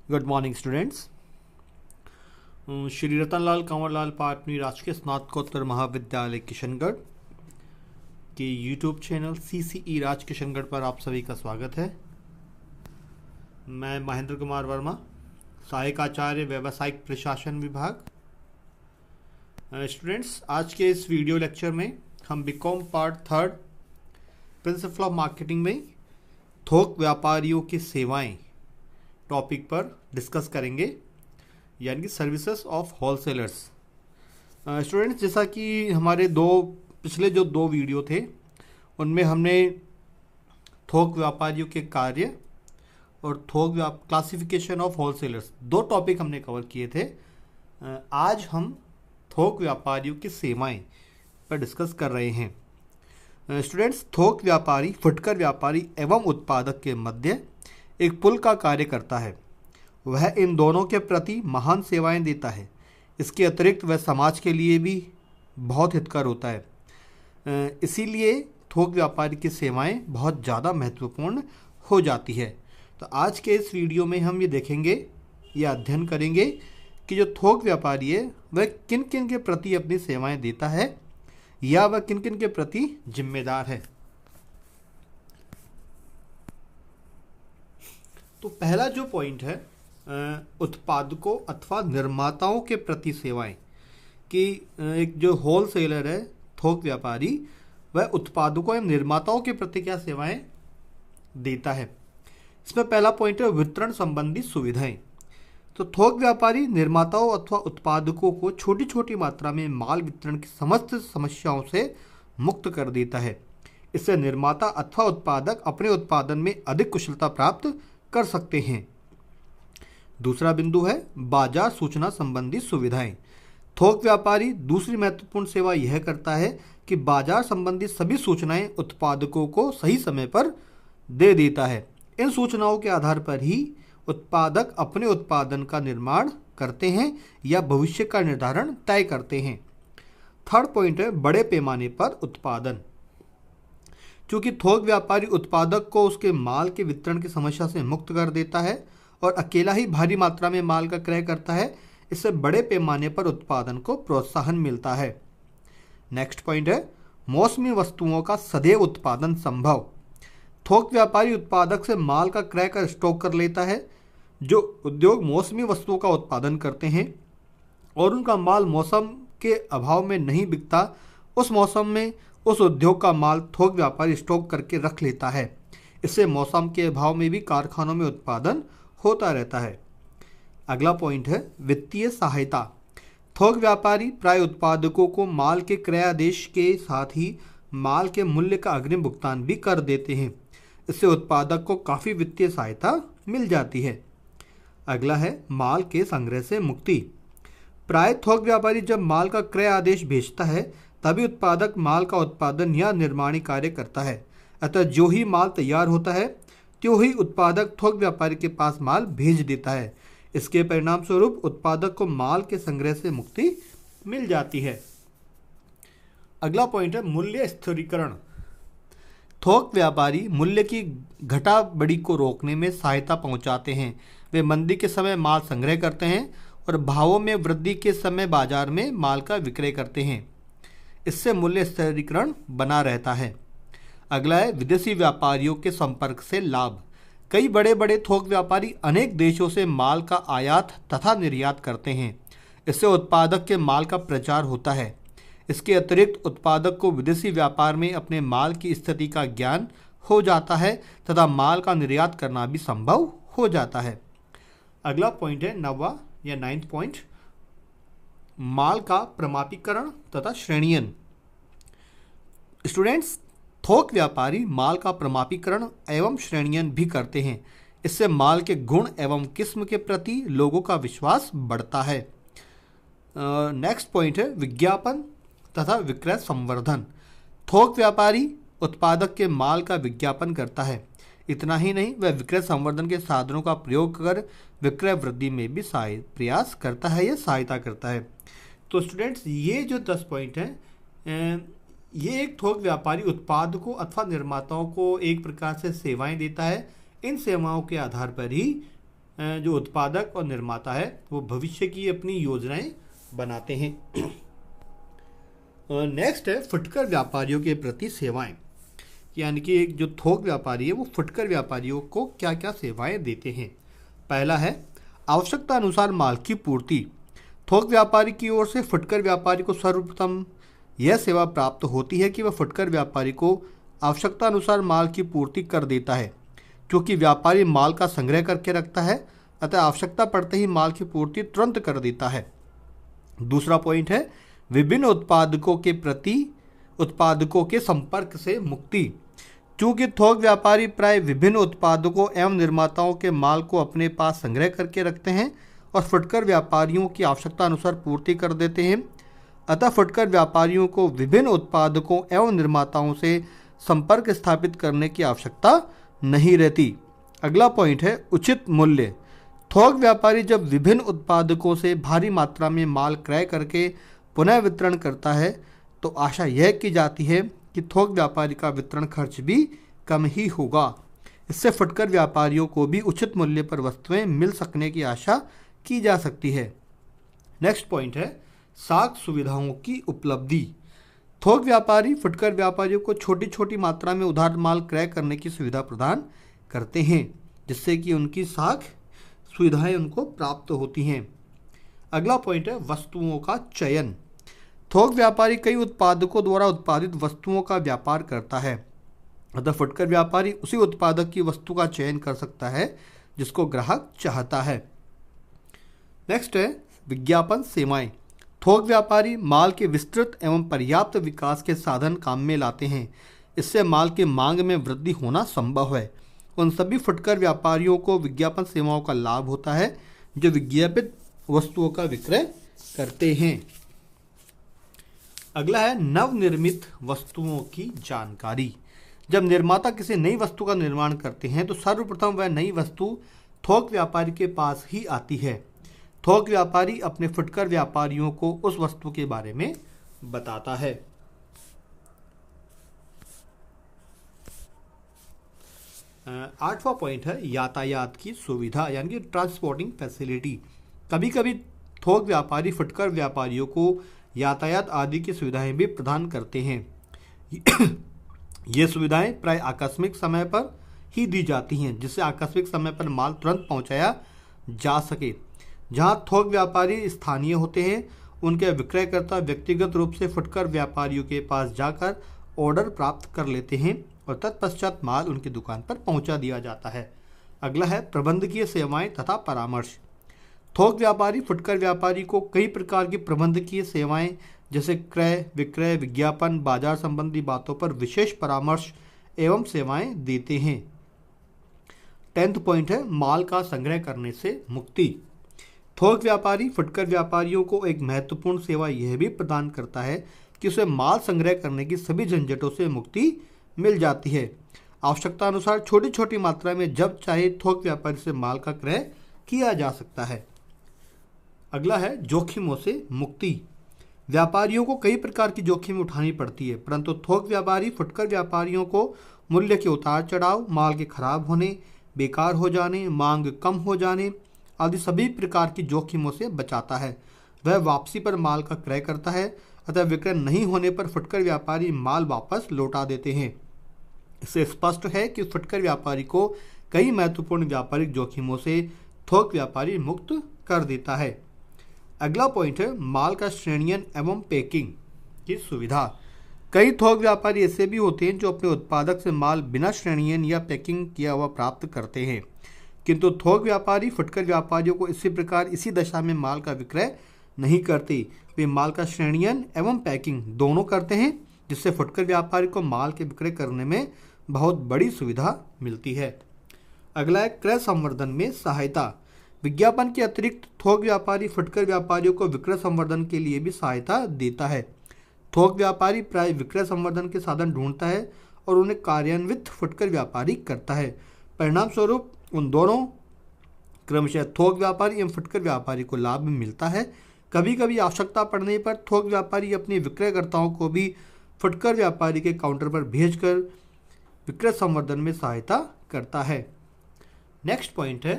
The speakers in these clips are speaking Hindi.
Good morning students. Shri Ratanlal Kanwarlal Patni राजकीय स्नातकोत्तर महाविद्यालय किशनगढ़ के YouTube channel CCE Raj Kishangarh पर आप सभी का स्वागत है। मैं महेंद्र कुमार वर्मा, सहायक आचार्य व्यावसायिक प्रशासन विभाग। स्टूडेंट्स, आज के इस वीडियो लेक्चर में हम BCom part 3 principle of marketing में थोक व्यापारियों की सेवाएं टॉपिक पर डिस्कस करेंगे, यानी कि सर्विसेज ऑफ होलसेलर्स। स्टूडेंट्स, जैसा कि हमारे पिछले जो दो वीडियो थे उनमें हमने थोक व्यापारियों के कार्य और क्लासिफिकेशन ऑफ होलसेलर्स दो टॉपिक हमने कवर किए थे। आज हम थोक व्यापारियों की सेवाएं पर डिस्कस कर रहे हैं। स्टूडेंट्स, थोक व्यापारी फुटकर व्यापारी एवं उत्पादक के मध्य एक पुल का कार्य करता है। वह इन दोनों के प्रति महान सेवाएं देता है। इसके अतिरिक्त वह समाज के लिए भी बहुत हितकर होता है। इसीलिए थोक व्यापारी की सेवाएं बहुत ज़्यादा महत्वपूर्ण हो जाती है। तो आज के इस वीडियो में हम ये देखेंगे या अध्ययन करेंगे कि जो थोक व्यापारी है वह किन किन के प्रति अपनी सेवाएं देता है या वह किन किन के प्रति जिम्मेदार है। तो पहला जो पॉइंट है, उत्पादकों अथवा निर्माताओं के प्रति सेवाएं कि एक जो होलसेलर है थोक व्यापारी वह उत्पादकों एवं निर्माताओं के प्रति क्या सेवाएं देता है। इसमें पहला पॉइंट है वितरण संबंधी सुविधाएं। तो थोक व्यापारी निर्माताओं अथवा उत्पादकों को छोटी छोटी मात्रा में माल वितरण की समस्त समस्याओं से मुक्त कर देता है। इससे निर्माता अथवा उत्पादक अपने उत्पादन में अधिक कुशलता प्राप्त कर सकते हैं। दूसरा बिंदु है बाजार सूचना संबंधी सुविधाएं। थोक व्यापारी दूसरी महत्वपूर्ण सेवा यह करता है कि बाजार संबंधी सभी सूचनाएं उत्पादकों को सही समय पर दे देता है। इन सूचनाओं के आधार पर ही उत्पादक अपने उत्पादन का निर्माण करते हैं या भविष्य का निर्धारण तय करते हैं। थर्ड पॉइंट है बड़े पैमाने पर उत्पादन। चूँकि थोक व्यापारी उत्पादक को उसके माल के वितरण की समस्या से मुक्त कर देता है और अकेला ही भारी मात्रा में माल का क्रय करता है, इससे बड़े पैमाने पर उत्पादन को प्रोत्साहन मिलता है। नेक्स्ट पॉइंट है मौसमी वस्तुओं का सदैव उत्पादन संभव। थोक व्यापारी उत्पादक से माल का क्रय कर स्टॉक कर लेता है। जो उद्योग मौसमी वस्तुओं का उत्पादन करते हैं और उनका माल मौसम के अभाव में नहीं बिकता, उस मौसम में उस उद्योग का माल थोक व्यापारी स्टॉक करके रख लेता है। इससे मौसम के अभाव में भी कारखानों में उत्पादन होता रहता है। अगला पॉइंट है वित्तीय सहायता। थोक व्यापारी प्राय उत्पादकों को माल के क्रयादेश के साथ ही माल के मूल्य का अग्रिम भुगतान भी कर देते हैं। इससे उत्पादक को काफ़ी वित्तीय सहायता मिल जाती है। अगला है माल के संग्रह से मुक्ति। प्राय थोक व्यापारी जब माल का क्रय आदेश भेजता है तभी उत्पादक माल का उत्पादन या निर्माणी कार्य करता है। अतः जो ही माल तैयार होता है त्यों ही उत्पादक थोक व्यापारी के पास माल भेज देता है। इसके परिणाम स्वरूप उत्पादक को माल के संग्रह से मुक्ति मिल जाती है। अगला पॉइंट है मूल्य स्थिरीकरण। थोक व्यापारी मूल्य की घटा बढ़ी को रोकने में सहायता पहुंचाते हैं। वे मंदी के समय माल संग्रह करते हैं और भावों में वृद्धि के समय बाजार में माल का विक्रय करते हैं। इससे मूल्य स्थिरीकरण बना रहता है। अगला है विदेशी व्यापारियों के संपर्क से लाभ। कई बड़े बड़े थोक व्यापारी अनेक देशों से माल का आयात तथा निर्यात करते हैं। इससे उत्पादक के माल का प्रचार होता है। इसके अतिरिक्त उत्पादक को विदेशी व्यापार में अपने माल की स्थिति का ज्ञान हो जाता है तथा माल का निर्यात करना भी संभव हो जाता है। अगला पॉइंट है 9वां या 9th पॉइंट माल का प्रमापीकरण तथा श्रेणीयन। स्टूडेंट्स, थोक व्यापारी माल का प्रमापीकरण एवं श्रेणीयन भी करते हैं। इससे माल के गुण एवं किस्म के प्रति लोगों का विश्वास बढ़ता है। नेक्स्ट पॉइंट है विज्ञापन तथा विक्रय संवर्धन। थोक व्यापारी उत्पादक के माल का विज्ञापन करता है। इतना ही नहीं, वह विक्रय संवर्धन के साधनों का प्रयोग कर विक्रय वृद्धि में भी प्रयास करता है या सहायता करता है। तो स्टूडेंट्स, ये जो 10 पॉइंट हैं ये एक थोक व्यापारी उत्पादकों अथवा निर्माताओं को एक प्रकार से सेवाएं देता है। इन सेवाओं के आधार पर ही जो उत्पादक और निर्माता है वो भविष्य की अपनी योजनाएं बनाते हैं। नेक्स्ट है फुटकर व्यापारियों के प्रति सेवाएं, यानी कि एक जो थोक व्यापारी है वो फुटकर व्यापारियों को क्या क्या सेवाएं देते हैं। पहला है आवश्यकता अनुसार माल की पूर्ति। थोक व्यापारी की ओर से फुटकर व्यापारी को सर्वप्रथम यह सेवा प्राप्त होती है कि वह फुटकर व्यापारी को आवश्यकता अनुसार माल की पूर्ति कर देता है। क्योंकि व्यापारी माल का संग्रह करके रखता है, अतः आवश्यकता पड़ते ही माल की पूर्ति तुरंत कर देता है। दूसरा पॉइंट है विभिन्न उत्पादकों के संपर्क से मुक्ति। चूंकि थोक व्यापारी प्राय विभिन्न उत्पादकों एवं निर्माताओं के माल को अपने पास संग्रह करके रखते हैं और फुटकर व्यापारियों की आवश्यकता अनुसार पूर्ति कर देते हैं, अतः फुटकर व्यापारियों को विभिन्न उत्पादकों एवं निर्माताओं से संपर्क स्थापित करने की आवश्यकता नहीं रहती। अगला पॉइंट है उचित मूल्य। थोक व्यापारी जब विभिन्न उत्पादकों से भारी मात्रा में माल क्रय करके पुनः वितरण करता है तो आशा यह की जाती है कि थोक व्यापारी का वितरण खर्च भी कम ही होगा। इससे फुटकर व्यापारियों को भी उचित मूल्य पर वस्तुएं मिल सकने की आशा की जा सकती है। नेक्स्ट पॉइंट है साख सुविधाओं की उपलब्धि। थोक व्यापारी फुटकर व्यापारियों को छोटी छोटी मात्रा में उधार माल क्रय करने की सुविधा प्रदान करते हैं, जिससे कि उनकी साख सुविधाएं उनको प्राप्त होती हैं। अगला पॉइंट है वस्तुओं का चयन। थोक व्यापारी कई उत्पादकों द्वारा उत्पादित वस्तुओं का व्यापार करता है, अतः फुटकर व्यापारी उसी उत्पादक की वस्तु का चयन कर सकता है जिसको ग्राहक चाहता है। नेक्स्ट है विज्ञापन सेवाएं। थोक व्यापारी माल के विस्तृत एवं पर्याप्त विकास के साधन काम में लाते हैं। इससे माल की मांग में वृद्धि होना संभव है। उन सभी फुटकर व्यापारियों को विज्ञापन सेवाओं का लाभ होता है जो विज्ञापित वस्तुओं का विक्रय करते हैं। अगला है नवनिर्मित वस्तुओं की जानकारी। जब निर्माता किसी नई वस्तु का निर्माण करते हैं तो सर्वप्रथम वह नई वस्तु थोक व्यापारी के पास ही आती है। थोक व्यापारी अपने फुटकर व्यापारियों को उस वस्तु के बारे में बताता है। आठवां पॉइंट है यातायात की सुविधा, यानी कि ट्रांसपोर्टिंग फैसिलिटी। कभी कभी थोक व्यापारी फुटकर व्यापारियों को यातायात आदि की सुविधाएं भी प्रदान करते हैं। ये सुविधाएं प्राय आकस्मिक समय पर ही दी जाती हैं, जिससे आकस्मिक समय पर माल तुरंत पहुंचाया जा सके। जहां थोक व्यापारी स्थानीय होते हैं, उनके विक्रयकर्ता व्यक्तिगत रूप से फुटकर व्यापारियों के पास जाकर ऑर्डर प्राप्त कर लेते हैं और तत्पश्चात माल उनकी दुकान पर पहुंचा दिया जाता है। अगला है प्रबंधकीय सेवाएं तथा परामर्श। थोक व्यापारी फुटकर व्यापारी को कई प्रकार की प्रबंधकीय सेवाएं जैसे क्रय विक्रय विज्ञापन बाजार संबंधी बातों पर विशेष परामर्श एवं सेवाएं देते हैं। 10th पॉइंट है माल का संग्रह करने से मुक्ति। थोक व्यापारी फुटकर व्यापारियों को एक महत्वपूर्ण सेवा यह भी प्रदान करता है कि उसे माल संग्रह करने की सभी झंझटों से मुक्ति मिल जाती है। आवश्यकता अनुसार छोटी छोटी मात्रा में जब चाहे थोक व्यापारी से माल का क्रय किया जा सकता है। अगला है जोखिमों से मुक्ति। व्यापारियों को कई प्रकार की जोखिम उठानी पड़ती है, परंतु थोक व्यापारी फुटकर व्यापारियों को मूल्य के उतार चढ़ाव, माल के खराब होने, बेकार हो जाने, मांग कम हो जाने आदि सभी प्रकार की जोखिमों से बचाता है। वह वापसी पर माल का क्रय करता है, अतः विक्रय नहीं होने पर फुटकर व्यापारी माल वापस लौटा देते हैं। इससे स्पष्ट है कि फुटकर व्यापारी को कई महत्वपूर्ण व्यापारिक जोखिमों से थोक व्यापारी मुक्त कर देता है। अगला पॉइंट है माल का श्रेणीयन एवं पैकिंग की सुविधा। कई थोक व्यापारी ऐसे भी होते हैं जो अपने उत्पादक से माल बिना श्रेणीयन या पैकिंग किया हुआ प्राप्त करते हैं, किंतु थोक व्यापारी फुटकर व्यापारियों को इसी प्रकार इसी दशा में माल का विक्रय नहीं करते। वे माल का श्रेणीयन एवं पैकिंग दोनों करते हैं, जिससे फुटकर व्यापारी को माल के विक्रय करने में बहुत बड़ी सुविधा मिलती है। अगला है क्रय संवर्धन में सहायता। विज्ञापन के अतिरिक्त थोक व्यापारी फुटकर व्यापारियों को विक्रय संवर्धन के लिए भी सहायता देता है। थोक व्यापारी प्राय विक्रय संवर्धन के साधन ढूंढता है और उन्हें कार्यान्वित फुटकर व्यापारी करता है। परिणाम स्वरूप उन दोनों क्रमशः थोक व्यापारी एवं फुटकर व्यापारी को लाभ मिलता है। कभी कभी आवश्यकता पड़ने पर थोक व्यापारी अपने विक्रयकर्ताओं को भी फुटकर व्यापारी के काउंटर पर भेजकर विक्रय संवर्धन में सहायता करता है। नेक्स्ट पॉइंट है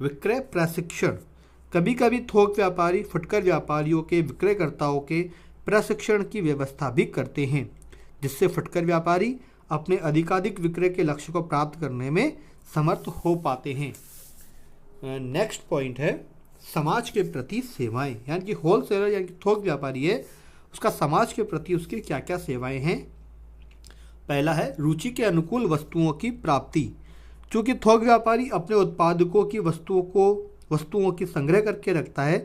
विक्रय प्रशिक्षण। कभी कभी थोक व्यापारी फुटकर व्यापारियों के विक्रयकर्ताओं के प्रशिक्षण की व्यवस्था भी करते हैं, जिससे फुटकर व्यापारी अपने अधिकाधिक विक्रय के लक्ष्य को प्राप्त करने में समर्थ हो पाते हैं। नेक्स्ट पॉइंट है समाज के प्रति सेवाएं, यानी कि होलसेलर यानी कि थोक व्यापारी है, उसका समाज के प्रति उसकी क्या क्या सेवाएं हैं। पहला है रुचि के अनुकूल वस्तुओं की प्राप्ति। चूंकि थोक व्यापारी अपने उत्पादकों की वस्तुओं की संग्रह करके रखता है,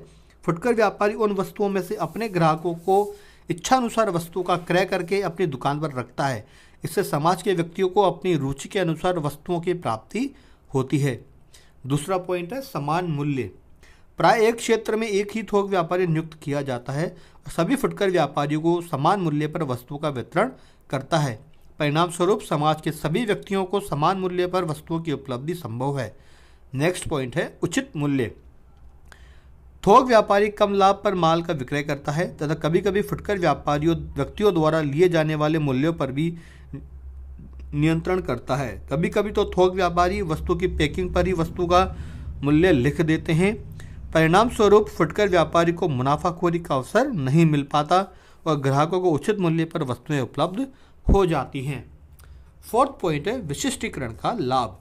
फुटकर व्यापारी उन वस्तुओं में से अपने ग्राहकों को इच्छानुसार वस्तु का क्रय करके अपनी दुकान पर रखता है। इससे समाज के व्यक्तियों को अपनी रुचि के अनुसार वस्तुओं की प्राप्ति होती है। दूसरा पॉइंट है समान मूल्य। प्राय एक क्षेत्र में एक ही थोक व्यापारी नियुक्त किया जाता है और सभी फुटकर व्यापारियों को समान मूल्य पर वस्तुओं का वितरण करता है। परिणाम स्वरूप समाज के सभी व्यक्तियों को समान मूल्य पर वस्तुओं की उपलब्धि संभव है। नेक्स्ट पॉइंट है उचित मूल्य। थोक व्यापारी कम लाभ पर माल का विक्रय करता है तथा कभी कभी फुटकर व्यक्तियों द्वारा लिए जाने वाले मूल्यों पर भी नियंत्रण करता है। कभी कभी तो थोक व्यापारी वस्तु की पैकिंग पर ही वस्तु का मूल्य लिख देते हैं। परिणाम स्वरूप फुटकर व्यापारी को मुनाफाखोरी का अवसर नहीं मिल पाता और ग्राहकों को उचित मूल्य पर वस्तुएं उपलब्ध हो जाती हैं। फोर्थ पॉइंट है विशिष्टीकरण का लाभ।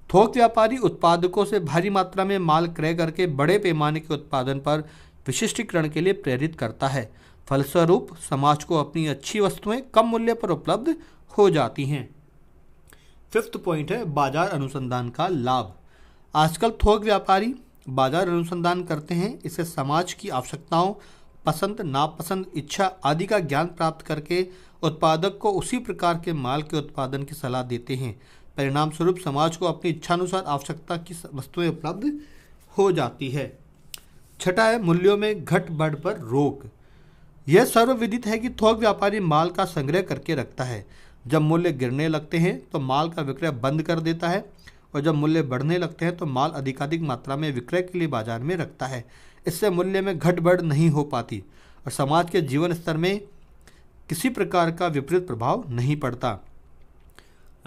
थोक व्यापारी उत्पादकों से भारी मात्रा में माल क्रय करके बड़े पैमाने के उत्पादन पर विशिष्टीकरण के लिए प्रेरित करता है। फलस्वरूप समाज को अपनी अच्छी वस्तुएं कम मूल्य पर उपलब्ध हो जाती हैं। फिफ्थ पॉइंट है बाजार अनुसंधान का लाभ। आजकल थोक व्यापारी बाजार अनुसंधान करते हैं। इससे समाज की आवश्यकताओं, पसंद नापसंद, इच्छा आदि का ज्ञान प्राप्त करके उत्पादक को उसी प्रकार के माल के उत्पादन की सलाह देते हैं। परिणाम स्वरूप समाज को अपनी इच्छानुसार आवश्यकता की वस्तुएं उपलब्ध हो जाती है। छठा है मूल्यों में घट बढ़ पर रोक। यह सर्वविदित है कि थोक व्यापारी माल का संग्रह करके रखता है। जब मूल्य गिरने लगते हैं तो माल का विक्रय बंद कर देता है और जब मूल्य बढ़ने लगते हैं तो माल अधिकाधिक मात्रा में विक्रय के लिए बाजार में रखता है। इससे मूल्य में घट बढ़ नहीं हो पाती और समाज के जीवन स्तर में किसी प्रकार का विपरीत प्रभाव नहीं पड़ता।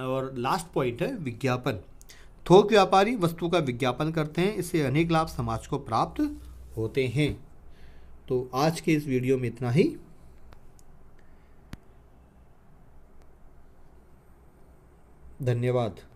और लास्ट पॉइंट है विज्ञापन। थोक व्यापारी वस्तु का विज्ञापन करते हैं, इससे अनेक लाभ समाज को प्राप्त होते हैं। तो आज के इस वीडियो में इतना ही। धन्यवाद।